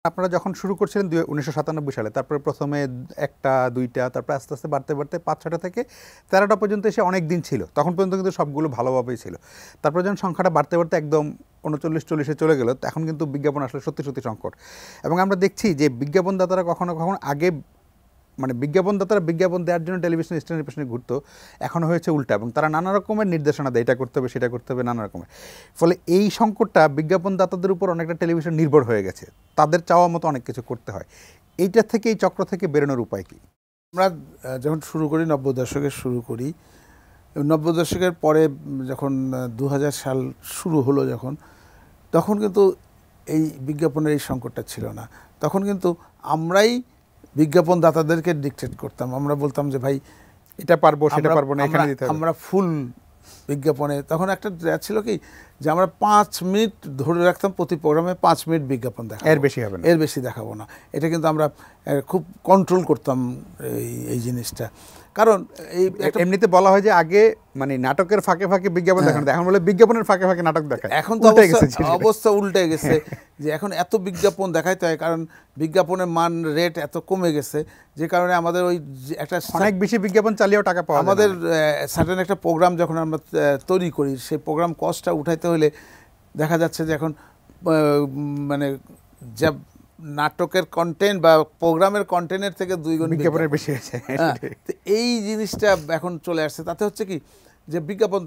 আপনারা যখন শুরু করছিলেন 1997 সালে, তারপরে প্রথমে একটা দুইটা, তারপর আস্তে আস্তে বাড়তে বাড়তে 5-6টা থেকে 13টা পর্যন্ত এসে অনেক দিন ছিল। তখন পর্যন্ত কিন্তু সবগুলো ভালোভাবেই ছিল। তারপরে যখন সংখ্যাটা বাড়তে বাড়তে একদম 39-40-এ চলে গেল, এখন কিন্তু বিজ্ঞাপন আসলে সত্যি সত্যি সংকট। এবং আমরা দেখছি যে বিজ্ঞাপনদাতারা কখনো কখনো আগে মানে বিজ্ঞাপনদাতারা বিজ্ঞাপন দেওয়ার জন্য টেলিভিশন স্ট্যান্ডের পেছনে ঘুরতো, এখন হয়েছে উল্টা, এবং তারা নানা রকমের নির্দেশনা দেয়, এটা করতে হবে সেটা করতে হবে নানা রকমের। ফলে এই সংকটটা বিজ্ঞাপনদাতাদের উপর অনেকটা টেলিভিশন নির্ভর হয়ে গেছে, তাদের চাওয়া মতো অনেক কিছু করতে হয়। এইটা থেকে, এই চক্র থেকে বেরোনোর উপায় কি? আমরা যখন শুরু করি 90 দশকের শুরু করি, 90 দশকের পরে যখন 2000 সাল শুরু হলো, তখন কিন্তু এই বিজ্ঞাপনের এই সংকটটা ছিল না। তখন কিন্তু আমরাই বিজ্ঞাপনদাতাদেরকে ডিকটেট করতাম। আমরা বলতাম যে ভাই এটা পারবো সেটা পারবো না, এখানে দিতে হবে। আমরা ফুল বিজ্ঞাপনে তখন একটা ছিল কি যে আমরা 5 মিনিট ধরে রাখতাম প্রতি প্রোগ্রামে, 5 মিনিট বিজ্ঞাপন দেখাবো, এর বেশি হবে না, এর বেশি দেখাবো না। এটা কিন্তু আমরা খুব কন্ট্রোল করতাম এই জিনিসটা। কারণ এই এমনিতে বলা হয় যে আগে মানে নাটকের ফাঁকে ফাঁকে বিজ্ঞাপন দেখানো, এখন বলে বিজ্ঞাপনের ফাঁকে ফাঁকে নাটক দেখায়। এখন তো অবস্থা উল্টে গেছে যে এখন এত বিজ্ঞাপন দেখাইতে হয়, কারণ বিজ্ঞাপনের মান রেট এত কমে গেছে, যে কারণে আমাদের ওই একটা অনেক বেশি বিজ্ঞাপন চালিয়েও টাকা পাওয়া যায়। আমাদের সার্টেন একটা প্রোগ্রাম যখন আমরা তৈরি করি, সেই প্রোগ্রাম কস্টটা উঠাইতে হলে দেখা যাচ্ছে যে এখন মানে যা নাটকের কন্টেন্ট বা প্রোগ্রামের কন্টেন্টের থেকে 2 গুণ বিজ্ঞাপনের বেশি হয়েছে। তো এই জিনিসটা এখন চলে আসছে। তাতে হচ্ছে কি যে বিজ্ঞাপন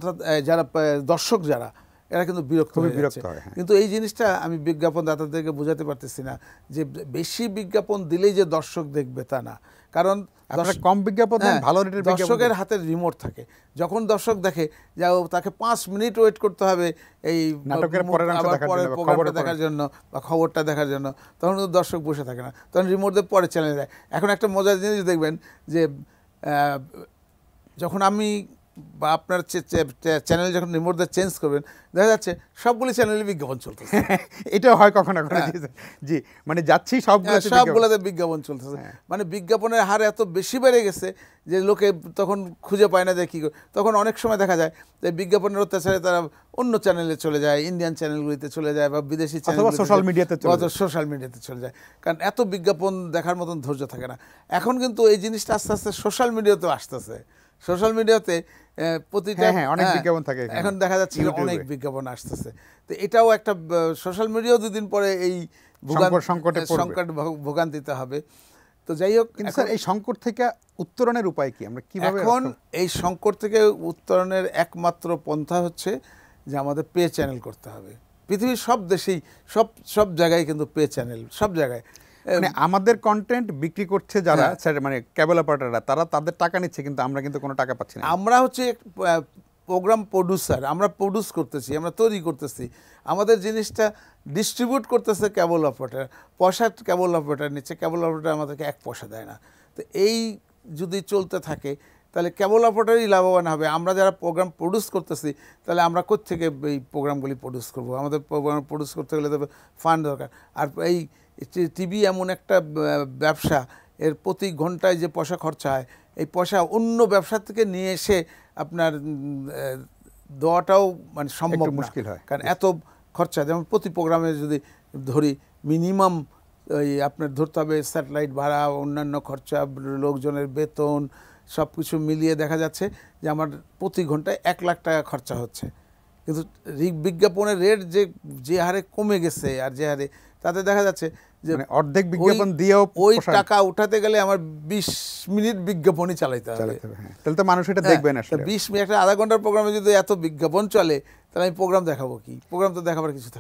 যারা দর্শক যারা, এরা কিন্তু বিরক্ত হয়। কিন্তু এই জিনিসটা আমি বিজ্ঞাপনদাতাদেরকে বোঝাতে পারতেছি না যে বেশি বিজ্ঞাপন দিলেই যে দর্শক দেখবে তা না। কারণ কম বিজ্ঞাপন ভালো রেটের দর্শকের হাতে রিমোট থাকে। যখন দর্শক দেখে যে তাকে 5 মিনিট ওয়েট করতে হবে এই নাটকের পরের প্রোগ্রামটা দেখার জন্য বা খবরটা দেখার জন্য, তখন কিন্তু দর্শক বসে থাকে না, তখন রিমোট দিয়ে পরে চ্যানেল দেয়। এখন একটা মজার জিনিস দেখবেন যে যখন আমি বা আপনার চ্যানেল যখন রিমোট দিয়ে চেঞ্জ করবেন, দেখা যাচ্ছে সবগুলি চ্যানেলে বিজ্ঞাপন চলতেছে। এটাও হয় কখনো কখনো। জি, মানে যাচ্ছি সবগুলোতে বিজ্ঞাপন চলতেছে। মানে বিজ্ঞাপনের হার এত বেশি বেড়ে গেছে যে লোকে তখন খুঁজে পায় না যে কী করে। তখন অনেক সময় দেখা যায় যে বিজ্ঞাপনের অত্যাচারে তারা অন্য চ্যানেলে চলে যায়, ইন্ডিয়ান চ্যানেলগুলিতে চলে যায় বা বিদেশি চ্যানেল, সোশ্যাল মিডিয়াতে চলে যায়, কারণ এত বিজ্ঞাপন দেখার মতন ধৈর্য থাকে না। এখন কিন্তু এই জিনিসটা আস্তে আস্তে সোশ্যাল মিডিয়াতেও আসতেছে। সোশ্যাল মিডিয়াতে প্রতিটা অনেক বিজ্ঞাপন থাকে, এখন দেখা যাচ্ছে অনেক বিজ্ঞাপন আসতেছে। তো এটাও একটা সোশ্যাল মিডিয়াও 2 দিন পরে এই সংকট ভোগান্তিতে হবে। তো যাই হোক, কিন্তু স্যার এই সংকট থেকে উত্তরণের উপায় কি? আমরা কিভাবে এখন এই সংকট থেকে উত্তরণের একমাত্র পন্থা হচ্ছে যে আমাদের পে চ্যানেল করতে হবে। পৃথিবীর সব দেশেই সব জায়গায় কিন্তু পে চ্যানেল, সব জায়গায়। মানে আমাদের কন্টেন্ট বিক্রি করছে যারা, মানে কেবল অপারেটররা, তারা তাদের টাকা নিচ্ছে, কিন্তু আমরা কিন্তু কোনো টাকা পাচ্ছি না। আমরা হচ্ছে প্রোগ্রাম প্রডিউসার, আমরা প্রডিউস করতেছি, আমরা তৈরি করতেছি, আমাদের জিনিসটা ডিস্ট্রিবিউট করতেছে কেবল অপারেটর। পয়সা কেবল অপারেটর নিচ্ছে, কেবল অপারেটর আমাদেরকে 1 পয়সা দেয় না। তো এই যদি চলতে থাকে তাহলে কেবল অপারেটরই লাভবান হবে। আমরা যারা প্রোগ্রাম প্রডিউস করতেছি, তাহলে আমরা কোত্থেকে এই প্রোগ্রামগুলি প্রডিউস করব? আমাদের প্রোগ্রাম প্রডিউস করতে গেলে তো ফান্ড দরকার। আর এই টিভি এমন একটা ব্যবসা, এর প্রতি ঘন্টায় যে পয়সা খরচা হয়, এই পয়সা অন্য ব্যবসা থেকে নিয়ে এসে আপনার দেওয়াটাও মানে সম্ভব মুশকিল হয়, কারণ এত খরচা। যেমন প্রতি প্রোগ্রামে যদি ধরি, মিনিমাম ওই আপনার ধরতে হবে স্যাটেলাইট ভাড়া, অন্যান্য খরচা, লোকজনের বেতন, সব কিছু মিলিয়ে দেখা যাচ্ছে যে আমার প্রতি ঘন্টায় 1 লাখ টাকা খরচা হচ্ছে। কিন্তু বিজ্ঞাপনের রেট যে হারে কমে গেছে, আর যে হারে, তাতে দেখা যাচ্ছে যে অর্ধেক বিজ্ঞাপন দিয়েও ওই টাকা উঠাতে গেলে আমার 20 মিনিট বিজ্ঞাপনই চালাইতে হবে। তাহলে তো মানুষ এটা দেখবে না। 20 মিনিট, একটা আধা ঘন্টার প্রোগ্রামে যদি এত বিজ্ঞাপন চলে, তাহলে আমি প্রোগ্রাম দেখাবো কি? প্রোগ্রাম তো দেখাবার কিছু থাকে।